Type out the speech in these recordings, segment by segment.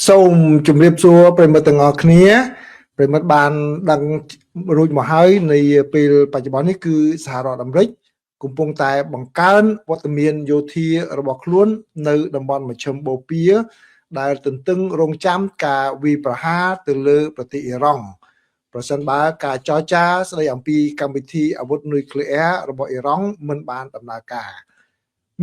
សូមជម្រាបសួរប្រិមិត្តទាំងអស់គ្នាប្រិមិត្តបានដឹងរួចមកហើយនៃពេលបច្ចុប្បន្ននេះគឺសហរដ្ឋអាមេរិកកំពុងតែបង្កើនវត្តមានយោធារបស់ខ្លួននៅតំបន់មជ្ឈិមបូព៌ាដែលទន្ទឹងរង់ចាំការវាយប្រហារទៅលើប្រទេសអ៊ីរ៉ង់ប្រសិនបើការចរចាស្ដីអំពីកម្មវិធីអាវុធនុយក្លេអ៊ែររបស់អ៊ីរ៉ង់មិនបានដំណើរការ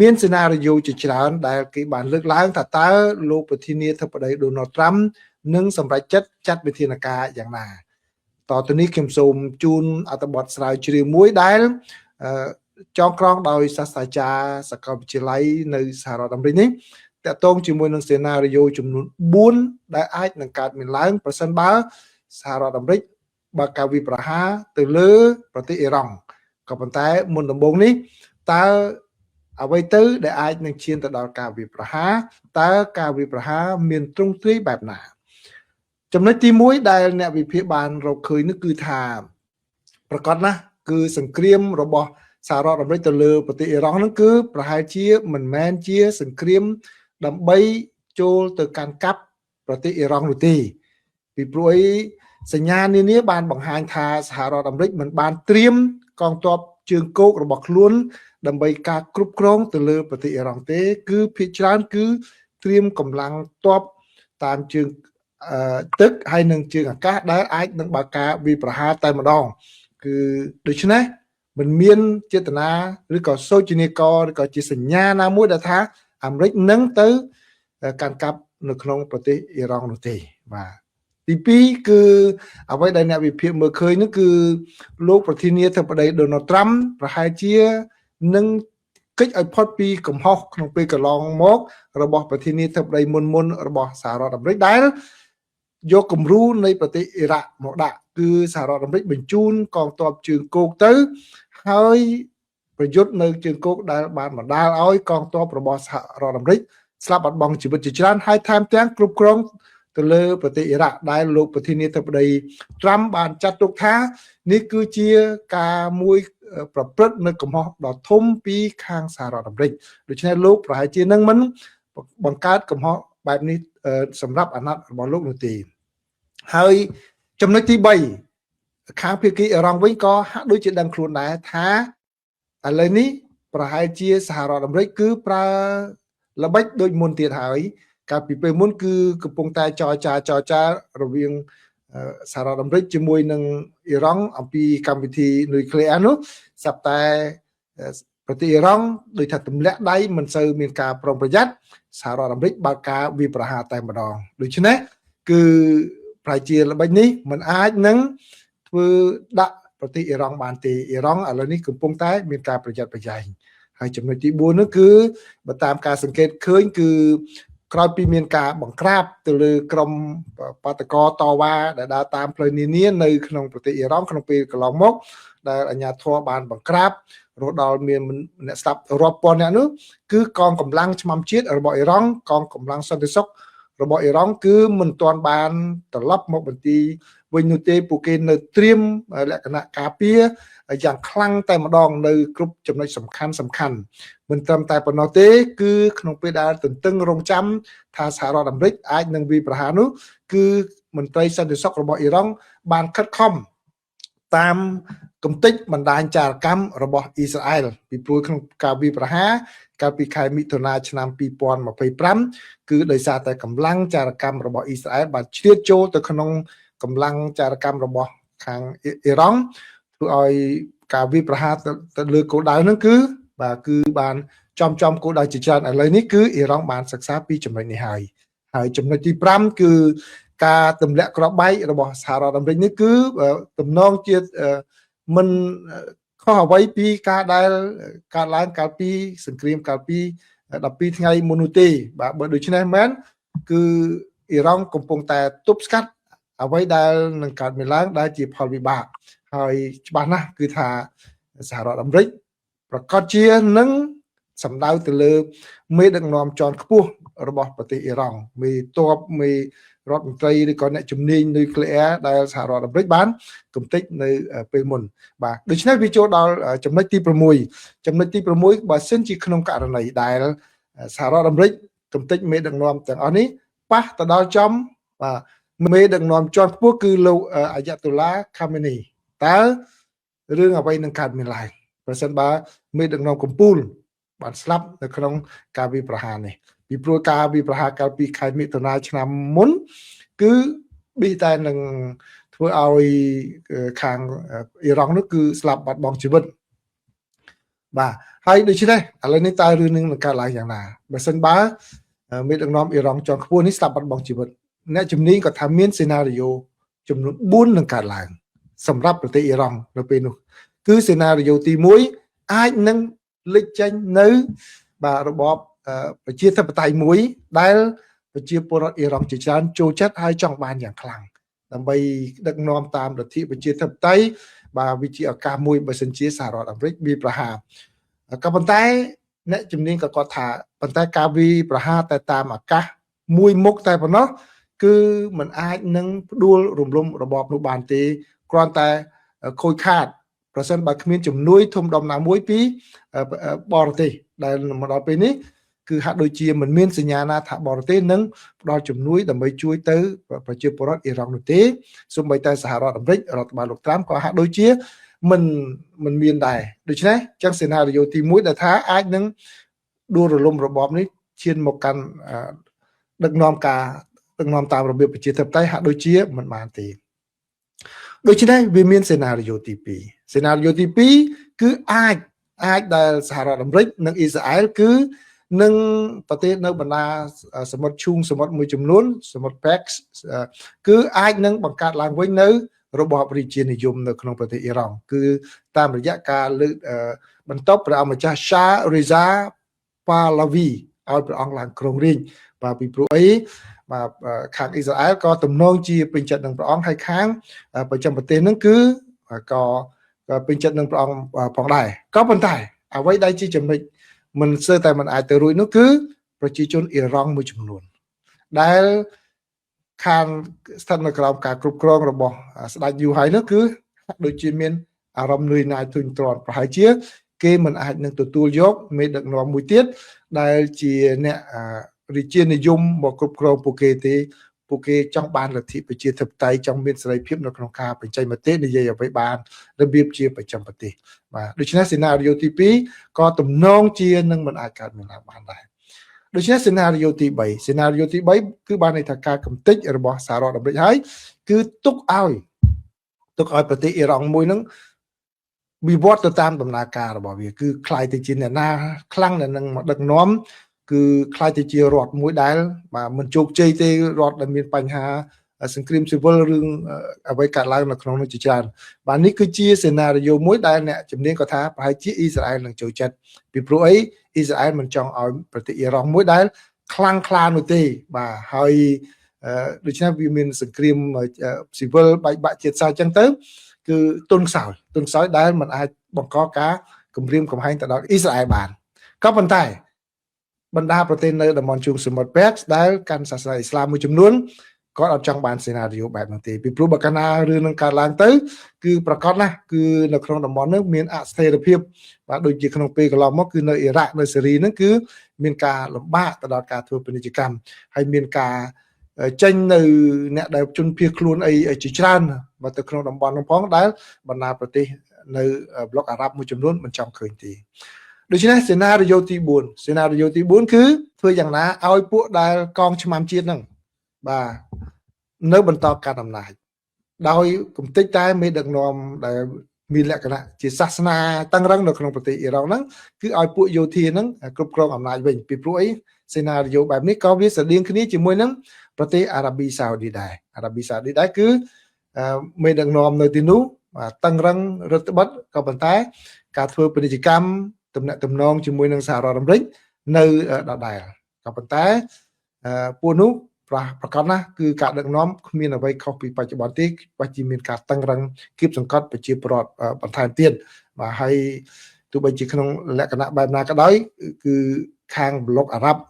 មានសេណារីយ៉ូជាច្រើនដែលគេបានលើកឡើងថាតើលោកប្រធានាធិបតី Donald Trump នឹងសម្រេចចិត្តចាត់វិធានការយ៉ាងណាតទៅនេះខ្ញុំសូមជូនអត្ថបទស្រាវជ្រាវមួយដែលចងក្រងដោយសាស្ត្រាចារ្យសាកលវិទ្យាល័យនៅសហរដ្ឋអាមេរិកនេះតកតងជាមួយនឹងសេណារីយ៉ូចំនួន4ដែលអាចនឹងកើតមានឡើងប្រសិនបើសហរដ្ឋអាមេរិកបើកការវាយប្រហារទៅលើប្រទេសអ៊ីរ៉ង់ក៏ប៉ុន្តែមុនដំបូងនេះតើអ្វីទៅដែលអាចនឹងឈានទៅដល់ការវាយប្រហារតើការវាយប្រហារមានទ្រង់ទ្រាយបែបណាចំណុចទី1ដែលអ្នកវិភាគបានរកឃើញនោះគឺថាប្រកាសណាស់គឺសង្គ្រាមរបស់សហរដ្ឋអាមេរិកទៅលើប្រទេសអ៊ីរ៉ង់ហ្នឹងគឺប្រហែលជាមិនមែនជាសង្គ្រាមដើម្បីចូលទៅកាន់កាប់ប្រទេសអ៊ីរ៉ង់នោះទេពីព្រោះអីសញ្ញានានាបានបង្ហាញថាសហរដ្ឋអាមេរិកមិនបានត្រៀមកងទ័ពជើងគោករបស់ខ្លួនដើម្បីការគ្រប់គ្រងទៅលើប្រទេសអ៊ីរ៉ង់ទេគឺភាគច្រើនគឺត្រៀមកម្លាំងទ័ពតាមជើងទឹកហើយនឹងជើងអាកាសដែលអាចនឹងបើកការវាយប្រហារតែម្ដងគឺដូច្នេះមិនមានចេតនាឬក៏សូចនាករឬក៏ជាសញ្ញាណាមួយដែលថាអាមេរិកនឹងទៅកាន់កាប់នៅក្នុងប្រទេសអ៊ីរ៉ង់នោះទេបាទទី2គឺអ្វីដែលអ្នកវិភាគមើលឃើញនោះគឺលោកប្រធានាធិបតី Donald Trump ប្រហែលជានឹងគេចឲ្យផុតពីកំហុសក្នុងពេលកន្លងមករបស់ប្រធានាធិបតីមុនរបស់សហរដ្ឋអាមេរិកដែលយកគំរូនៃប្រទេសអ៊ីរ៉ាក់មកដាក់គឺសហរដ្ឋអាមេរិកបញ្ជូនកងទ័ពជើងគោកទៅហើយប្រយុទ្ធនៅជើងគោកដែលបានបណ្ដាលឲ្យកងទ័ពរបស់សហរដ្ឋអាមេរិកស្លាប់បាត់បង់ជីវិតជាច្រើនហើយថែមទាំងគ្រប់គ្រងទៅលើប្រទេសអ៊ីរ៉ាក់ដែលលោកប្រធានាធិបតី Trump បានចាត់ទុកថានេះគឺជាការមួយប្រព្រឹត្តនៅកំហុសដ៏ធំពីខាងសហរដ្ឋអាមេរិកដូច្នេះលោកប្រហែលជានឹងមិនបង្កើតកំហុសបែបនេះសម្រាប់អាណត្តិរបស់លោកនោះទេហើយចំណុចទី3ខាងភាគីអ៊ីរ៉ង់វិញក៏ហាក់ដូចជាដឹងខ្លួនដែរថាឥឡូវនេះប្រហែលជាសហរដ្ឋអាមេរិកគឺប្រើល្បិចដូចមុនទៀតហើយកាលពីពេលមុនគឺកំពុងតែចរចារវាងសហរដ្ឋអាមេរិកជាមួយនឹងអ៊ីរ៉ង់អំពីកម្មវិធីនុយក្លេអ៊ែរនោះស្រាប់តែប្រទេសអ៊ីរ៉ង់ដោយថាទម្លាក់ដៃមិនសូវមានការប្រុងប្រយ័ត្នសហរដ្ឋអាមេរិកបើកការវាយប្រហារតែម្ដងដូច្នេះគឺប្រហែលជាល្បិចនេះមិនអាចនឹងធ្វើដាក់ប្រទេសអ៊ីរ៉ង់បានទេអ៊ីរ៉ង់ឥឡូវនេះកំពុងតែមានការប្រយ័ត្នប្រយែងហើយចំណុចទី4នោះគឺបើតាមការសង្កេតឃើញគឺក្រោយពីមានការបង្ក្រាបទៅលើក្រុមបាតកោតវ៉ាដែលដើរតាមផ្លូវនានានៅក្នុងប្រទេសអ៊ីរ៉ង់ក្នុងពេលកន្លងមកដែលអាជ្ញាធរបានបង្ក្រាបរហូតដល់មានអ្នកស្ដាប់រាប់ពាន់អ្នកនោះគឺកងកម្លាំងឆ្មាំជាតិរបស់អ៊ីរ៉ង់កងកម្លាំងសន្តិសុខរបស់អ៊ីរ៉ង់គឺមិនទាន់បានត្រឡប់មកបន្ទីវិញនោះទេពួកគេនៅត្រៀមលក្ខណៈការពារយ៉ាងខ្លាំងតែម្ដងនៅគ្រប់ចំណុចសំខាន់មិនត្រឹមតែប៉ុណ្ណោះទេគឺក្នុងពេលដែលទន្ទឹងរង់ចាំថាសហរដ្ឋអាមេរិកអាចនឹងវាយប្រហារនោះគឺមន្ត្រីសន្តិសុខរបស់អ៊ីរ៉ង់បានខិតខំតាមកំទេចបណ្ដាញចារកម្មរបស់អ៊ីស្រាអែលពីព្រោះក្នុងការវាយប្រហារកាលពីខែមិថុនាឆ្នាំ2025គឺដោយសារតែកម្លាំងចារកម្មរបស់អ៊ីស្រាអែលបានជ្រៀតចូលទៅក្នុងកម្លាំងចារកម្មរបស់ខាងអ៊ីរ៉ង់ធ្វើឲ្យការវាយប្រហារទៅលើគោលដៅហ្នឹងគឺបានចំគោលដៅជាច្រើនឥឡូវនេះគឺអ៊ីរ៉ង់បានសិក្សាពីចំណុចនេះហើយចំណុចទី5គឺការទម្លាក់គ្រាប់បែករបស់សហរដ្ឋអាមេរិកនេះគឺទំនងជាមិនខុសអ្វីពីការដែលកើតឡើងកាលពីសង្គ្រាមកាលពី12ថ្ងៃមុននោះទេបាទបើដូច្នេះមែនគឺអ៊ីរ៉ង់កំពុងតែទប់ស្កាត់អ្វីដែលនឹងកើតមានឡើងដែលជាផលវិបាកហើយច្បាស់ណាស់គឺថាសហរដ្ឋអាមេរិកប្រកាសជានឹងសម្ដៅទៅលើមេដឹកនាំជាន់ខ្ពស់របស់ប្រទេសអ៊ីរ៉ង់មេទ័ពមេរដ្ឋមន្ត្រីឬក៏អ្នកជំនាញនុយក្លេអ៊ែរដែលសហរដ្ឋអាមេរិកបានកំទេចនៅពេលមុនបាទដូច្នេះវាចូលដល់ចំណុចទី6បើសិនជាក្នុងករណីដែលសហរដ្ឋអាមេរិកកំទេចមេដឹកនាំទាំងអស់នេះ ប៉ះទៅដល់ចំបាទមេដឹកនាំជាន់ខ្ពស់គឺលោកអាយ៉ាតូឡាខាមេនីតើរឿងអ្វីនឹងកើតមានឡើងប្រសិនបើមេដឹកនាំកម្ពុជាបានស្លាប់នៅក្នុងការវាយប្រហារនេះពីព្រោះការវាយប្រហារកាលពីខែមិថុនាឆ្នាំមុនគឺប៊ីតែនឹងធ្វើឲ្យខាងអ៊ីរ៉ង់នោះគឺស្លាប់បាត់បង់ជីវិតបាទហើយដូច្នេះឥឡូវនេះតើរឿងនឹងកើតឡើងយ៉ាងណាបើសិនបើមេដឹកនាំអ៊ីរ៉ង់ជាន់ខ្ពស់នេះស្លាប់បាត់បង់ជីវិតអ្នកជំនាញក៏ថាមានសេណារីយ៉ូចំនួន4នឹងកើតឡើងសម្រាប់ប្រទេសអ៊ីរ៉ង់នៅពេលនោះគឺសេណារីយ៉ូទី1អាចនឹងលេចចេញនៅបាទរបបប្រជាធិបតេយ្យមួយដែលប្រជាពលរដ្ឋអ៊ីរ៉ង់ជាច្រើនចូលចិត្តហើយចង់បានយ៉ាងខ្លាំងដើម្បីដឹកនាំតាមលទ្ធិប្រជាធិបតេយ្យបាទវាជាឱកាសមួយបើសិនជាសហរដ្ឋអាមេរិកវាប្រហារក៏ប៉ុន្តែអ្នកជំនាញក៏គាត់ថាប៉ុន្តែការវាប្រហារតែតាមអាកាសមួយមុខតែប៉ុណ្ណោះគឺมันអាចនឹងផ្ដួលរំលំរបបនោះបានទេគ្រាន់តែខូចខាតប្រសិនបើគ្មានជំនួយធំដុំណាមួយពីបរទេសដែលមកដល់ពេលនេះគឺហាក់ដូចជាមិនមានសញ្ញាណាថាបរទេសនឹងផ្ដល់ជំនួយដើម្បីជួយទៅប្រជាពលរដ្ឋអ៊ីរ៉ង់នោះទេសូម្បីតែសហរដ្ឋអាមេរិករដ្ឋបាលលោកត្រាំក៏ហាក់ដូចជាមិនមានដែរដូច្នេះចឹងសេណារីយ៉ូទី1ដែលថាអាចនឹងដួលរលំរបបនេះឈានមកកាន់ដឹកនាំតាមរបៀបប្រជាធិបតេយ្យហាក់ដូចជាមិនបានទេដូច្នេះវាមានសេណារីយ៉ូទី2សេណារីយ៉ូទី2គឺអាចដែលសហរដ្ឋអាមេរិកនិងអ៊ីស្រាអែលគឺនឹងប្រទេសនៅបណ្ដាសមុទ្រឈូងសមុទ្រមួយចំនួនសមុទ្រ PAX គឺអាចនឹងបង្កើតឡើងវិញនៅរបបរាជានិយមនៅក្នុងប្រទេសអ៊ីរ៉ង់គឺតាមរយៈការលើកបន្ទប់ព្រះអង្គម្ចាស់ Shah Reza Pahlavi ឲ្យព្រះអង្គឡើងគ្រងរាជ្យបាទពីព្រោះអីបាទខាងអ៊ីស្រាអែលក៏ទំនងជាពេញចិត្តនឹងព្រះអង្គហើយខាងប្រចាំប្រទេសហ្នឹងគឺក៏ពេញចិត្តនឹងព្រះអង្គផងដែរក៏ប៉ុន្តែអ្វីដែលជាចំណុចមិនសូវតែមិនអាចទៅរួចនោះគឺប្រជាជនអ៊ីរ៉ង់មួយចំនួនដែលខាងស្ថិតនៅក្រោមការគ្រប់គ្រងរបស់ស្ដេចយូហៃនោះគឺដូចជាមានអារម្មណ៍នឿយណាយធុញទ្រាន់ប្រហែលជាគេមិនអាចនឹងទទួលយកមេដឹកនាំមួយទៀតដែលជាអ្នករាជានិយមមកគ្រប់គ្រងពួកគេទេពួកគេចង់បានលទ្ធិប្រជាធិបតេយ្យចង់មានសេរីភាពនៅក្នុងការបញ្ចេញមតិនិយាយអ្វីបានរបៀបជាប្រចាំប្រទេសបាទដូច្នេះសេណារីយ៉ូទី2ក៏ទំនងជានឹងមិនអាចកើតមានឡើងបានដែរដូច្នេះសេណារីយ៉ូទី3គឺបានន័យថាការកំទេចរបស់សហរដ្ឋអាមេរិកហើយគឺទុកឲ្យប្រទេសអ៊ីរ៉ង់មួយហ្នឹងវិវត្តទៅតាមដំណើរការរបស់វាគឺคล้ายទៅជាអ្នកណាខ្លាំងដែលនឹងមកដឹកនាំគឺคล้ายទៅជារដ្ឋមួយដែលបាទមិនជោគជ័យទេរដ្ឋដែលមានបញ្ហាសង្គ្រាមស៊ីវិលរឿងអ្វីកើតឡើងនៅក្នុងនោះជាច្រើនបាទនេះគឺជាសេណារីយ៉ូមួយដែលអ្នកជំនាញក៏ថាប្រហែលជាអ៊ីស្រាអែលនឹងចូលចិត្តពីព្រោះអីអ៊ីស្រាអែលមិនចង់ឲ្យប្រទេសអ៊ីរ៉ង់មួយដែលខ្លាំងក្លានោះទេបាទហើយដូច្នេះវាមានសង្គ្រាមស៊ីវិលបែកបាក់ជាតិសាសន៍អញ្ចឹងទៅគឺទុនខ្សោយដែលมันអាចបង្កការគំរាមកំហែងទៅដល់អ៊ីស្រាអែលបានក៏ប៉ុន្តែបណ្ដាប្រទេសនៅតំបន់ជើងសមុទ្រ PAX ដែលកាន់សាសនាអ៊ីស្លាមមួយចំនួនគាត់អត់ចង់បានសេណារីយ៉ូបែបនោះទេពីព្រោះបើកាលណារឿងនឹងកើតឡើងទៅគឺប្រកាសណាស់គឺនៅក្នុងតំបន់នោះមានអស្ថិរភាពបាទដូចជាក្នុងពេលកន្លងមកគឺនៅអ៊ីរ៉ាក់នៅសេរីហ្នឹងគឺមានការលំបាកទៅដល់ការធ្វើពាណិជ្ជកម្មហើយមានការចេញនៅអ្នកដែលជនភៀសខ្លួនអីជាច្រើនមកទៅក្នុងតំបន់នោះផងដែលបណ្ដាប្រទេសនៅប្លុកអារ៉ាប់មួយចំនួនមិនចង់ឃើញទេដូច្នេះសេណារីយ៉ូទី4គឺធ្វើយ៉ាងណាឲ្យពួកដែលកងឆ្មាំជាតិហ្នឹងបាទនៅបន្តការអំណាចដោយគំតិចតែមេដឹកនាំដែលមានលក្ខណៈជាសាសនាតឹងរឹងនៅក្នុងប្រទេសអ៊ីរ៉ង់ហ្នឹងគឺឲ្យពួកយោធាហ្នឹងគ្រប់គ្រងអំណាចវិញពីព្រោះអីសេណារីយ៉ូបែបនេះក៏វាស្រដៀងគ្នាជាមួយនឹងប្រទេសអារ៉ាប៊ីសាអូឌីដែរគឺមេដឹកនាំនៅទីនោះតឹងរឹងរដ្ឋបတ်ក៏ប៉ុន្តែការធ្វើពាណិជ្ជកម្មទំនាក់ទំនងជាមួយនឹងសហរដ្ឋអាមេរិកនៅដដែលក៏ប៉ុន្តែពួកនោះប្រកាសណាស់គឺការដឹកនាំគ្មានអ្វីខុសពីបច្ចុប្បន្នទេបើជាមានការតឹងរឹងគៀបសង្កត់ប្រជាពលរដ្ឋបន្ថែមទៀតបាទហើយទោះបីជាក្នុងលក្ខណៈបែបណាក៏ដោយគឺខាងប្លុកអារ៉ាប់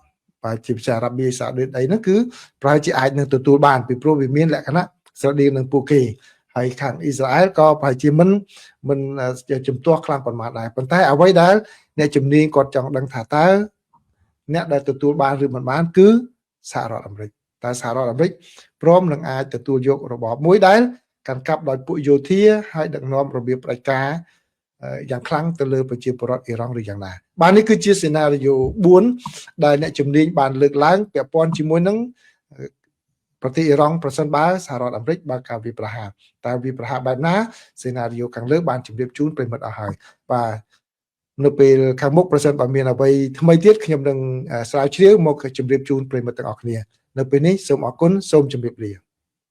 បាទជាភាសាអារ៉ាប៊ីសាអូឌីអីហ្នឹងគឺប្រហែលជាអាចនឹងទទួលបានពីព្រោះវាមានលក្ខណៈស្រដៀងនឹងពួកគេហើយខាងអ៊ីស្រាអែលក៏ប្រហែលជាមិនជំទាស់ខ្លាំងប៉ុន្មានដែរប៉ុន្តែអ្វីដែលអ្នកជំនាញគាត់ចង់ដឹងថាតើអ្នកដែលទទួលបានឬមិនបានគឺសហរដ្ឋអាមេរិក តើសហរដ្ឋអាមេរិកព្រមនឹងអាចទទួលយករបបមួយដែលកាន់កាប់ដោយពួកយោធាហើយដឹកនាំរបៀបផ្ដាច់ការយ៉ាងខ្លាំងទៅលើប្រជាពលរដ្ឋអ៊ីរ៉ង់ឬយ៉ាងណាបាទនេះគឺជាសេណារីយ៉ូ4ដែលអ្នកជំនាញបានលើកឡើងពាក់ព័ន្ធជាមួយនឹងប្រទេសអ៊ីរ៉ង់ប្រសិនបើសហរដ្ឋអាមេរិកបើកការវាយប្រហារតើវាយប្រហារបែបណាសេណារីយ៉ូខាងលើបានជម្រាបជូនប្រិមិត្តអស់ហើយបាទនៅពេលខាងមុខប្រសិនបើមានអ្វីថ្មីទៀតខ្ញុំនឹងស្រាវជ្រាវមកជម្រាបជូនប្រិមិត្តទាំងអស់គ្នានៅពេលនេះសូមអរគុណសូមជម្រាបលា